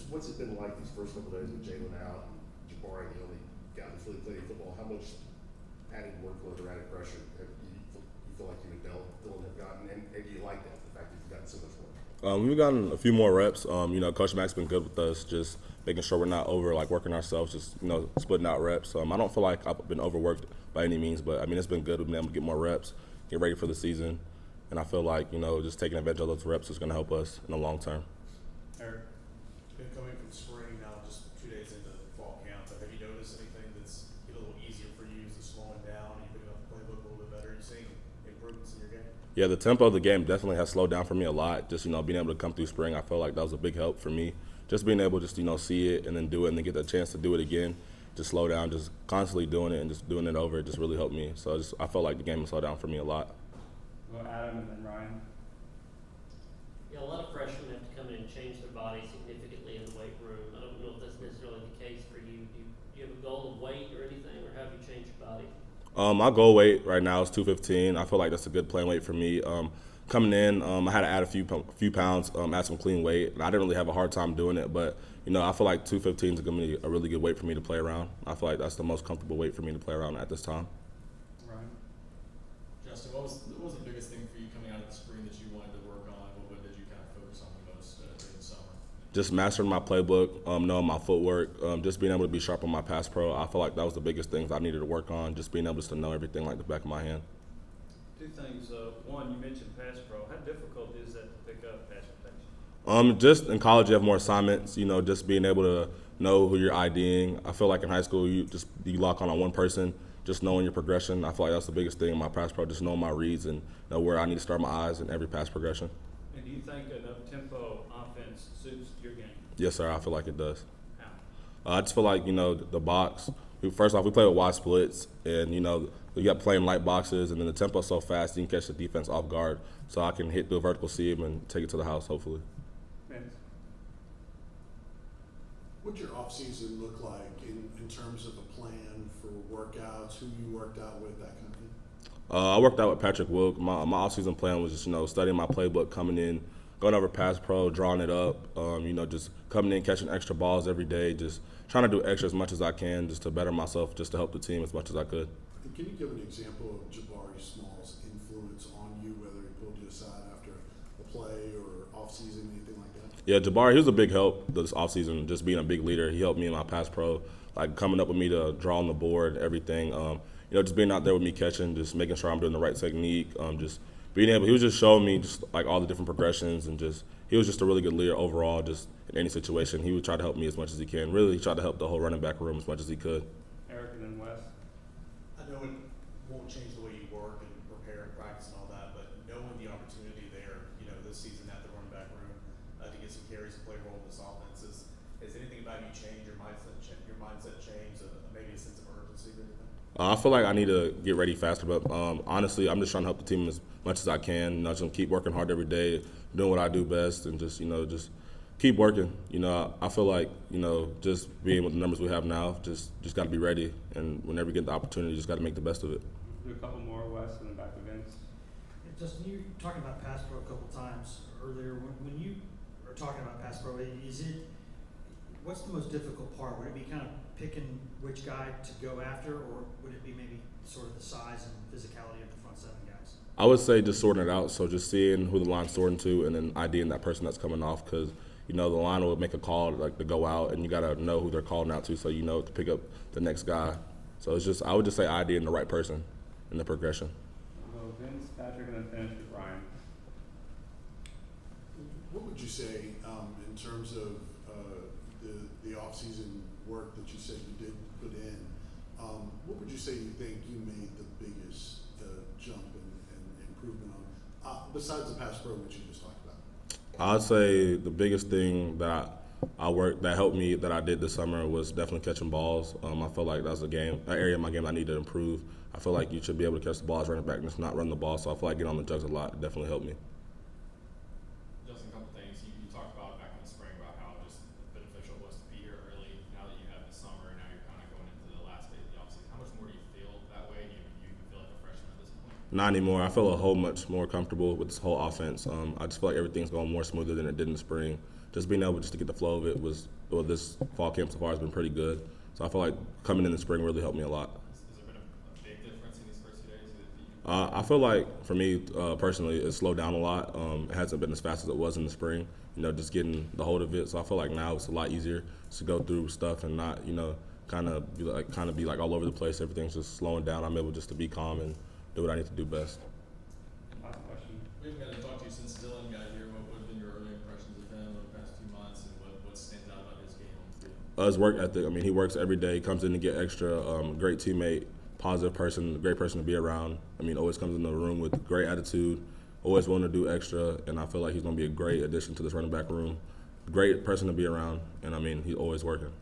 Just what's it been like these first couple of days with Jalen out and Jabari, the only guy that's really played football? How much added workload or added pressure have you feel like you and Dylan have gotten, and do you like that, the fact that you've gotten so much work? We've gotten a few more reps. Coach Mack's been good with us, just making sure we're not working ourselves, just splitting out reps. I don't feel like I've been overworked by any means, but I mean it's been good. We've been able to get more reps, get ready for the season, and I feel like just taking advantage of those reps is going to help us in the long term. Eric, been coming from spring now, just 2 days into fall camp. But have you noticed anything that's a little easier for you? Is it slowing down? Are you picking up the playbook a little bit better? Are you seeing improvements in your game? Yeah, the tempo of the game definitely has slowed down for me a lot. Just being able to come through spring, I feel like that was a big help for me. Just being able to see it and then do it and then get the chance to do it again, just slow down, just constantly doing it and just doing it over, it just really helped me. So I felt like the game has slowed down for me a lot. Well, Adam and then Ryan. Yeah, a lot of freshmen have to come in and change their body significantly in the weight room. I don't know if that's necessarily the case for you. Do you have a goal of weight or anything, or have you changed your body? My goal weight right now is 215. I feel like that's a good playing weight for me. Coming in, I had to add a few pounds, add some clean weight. And I didn't really have a hard time doing it, but I feel like 215 is going to be a really good weight for me to play around. I feel like that's the most comfortable weight for me to play around at this time. Ryan. Justin, what was the biggest thing for you coming out of the spring that you wanted to work on? What did you kind of focus on the most during the summer? Just mastering my playbook, knowing my footwork, just being able to be sharp on my pass pro. I feel like that was the biggest things I needed to work on, just being able to know everything like the back of my hand. Two things. One, you mentioned pass pro. How difficult is that to pick up pass protection? Just in college, you have more assignments. Just being able to know who you're IDing. I feel like in high school, you lock on one person, just knowing your progression. I feel like that's the biggest thing in my pass pro, just knowing my reads and know where I need to start my eyes in every pass progression. And do you think an up-tempo offense suits your game? Yes, sir. I feel like it does. How? I just feel like the box. First off, we play with wide splits, and we got playing light boxes, and then the tempo's so fast you can catch the defense off guard. So I can hit through a vertical seam and take it to the house, hopefully. Vince. What'd your offseason look like in terms of a plan for workouts, who you worked out with, that kind of thing? I worked out with Patrick Wilk. My offseason plan was just studying my playbook, coming in, going over pass pro, drawing it up, just coming in, catching extra balls every day, just trying to do extra as much as I can just to better myself, just to help the team as much as I could. And can you give an example of Jabari Small's influence on you, whether he pulled you aside after a play or offseason, anything like that? Yeah, Jabari, he was a big help this offseason, just being a big leader. He helped me in my pass pro, like coming up with me to draw on the board, everything. Just being out there with me catching, just making sure I'm doing the right technique, just being able, he was just showing me just like all the different progressions, and just he was just a really good leader overall. Just in any situation, he would try to help me as much as he can. Really, he tried to help the whole running back room as much as he could. Eric and then Wes. I know it won't change the way you work and prepare and practice and all that, but knowing the opportunity there, this season at the running back room to get some carries and play a role in this offense, has anything about you changed, your mindset changed, maybe a sense of urgency or anything? I feel like I need to get ready faster, but honestly, I'm just trying to help the team as much as I can. Just keep working hard every day, doing what I do best, and just keep working. I feel like just being with the numbers we have now, just got to be ready, and whenever you get the opportunity, just got to make the best of it. Do a couple more, Wes, and then back to Vince. Justin, you were talking about pass pro a couple times earlier. When you are talking about pass pro, what's the most difficult part? Would it be kind of picking which guy to go after, or would it be maybe sort of the size and physicality of the front seven guys? I would say just sorting it out. So just seeing who the line's sorting to, and then IDing that person that's coming off, because the line will make a call like to go out, and you got to know who they're calling out to, so to pick up the next guy. So I would just say IDing the right person in the progression. Well, Vince, Patrick, and then finish with Ryan. What would you say in terms of the off-season work that you said you did put in? What would you say you think you made the biggest jump and improvement on, besides the pass pro, which you just talked about? I'd say the biggest thing that that helped me that I did this summer was definitely catching balls. I feel like that's an area of my game I need to improve. I feel like you should be able to catch the ball as running back and just not run the ball. So I feel like getting on the jugs a lot definitely helped me. Justin, a couple things. You talked about back in the spring about how just beneficial it was to be here early. Now that you have the summer, and now you're kind of going into the last day of the offseason. How much more do you feel that way? Do you feel like a freshman at this point? Not anymore. I feel a whole much more comfortable with this whole offense. I just feel like everything's going more smoother than it did in the spring. just being able just to get the flow of it was, well, this fall camp so far has been pretty good. So I feel like coming in the spring really helped me a lot. Has there been a big difference in these first 2 days? I feel like for me personally, it slowed down a lot. It hasn't been as fast as it was in the spring. Just getting the hold of it. So I feel like now it's a lot easier to go through stuff and not, kind of be like all over the place. Everything's just slowing down. I'm able just to be calm and do what I need to do best. Last question. We haven't gotten to talk to you since Dylan got here. What have been your early impressions of him over the past 2 months, and what stands out about his game on the field? His work ethic. I mean, he works every day. Comes in to get extra. Great teammate, positive person, great person to be around. I mean, always comes in the room with great attitude. Always willing to do extra, and I feel like he's going to be a great addition to this running back room. Great person to be around, and I mean, he's always working.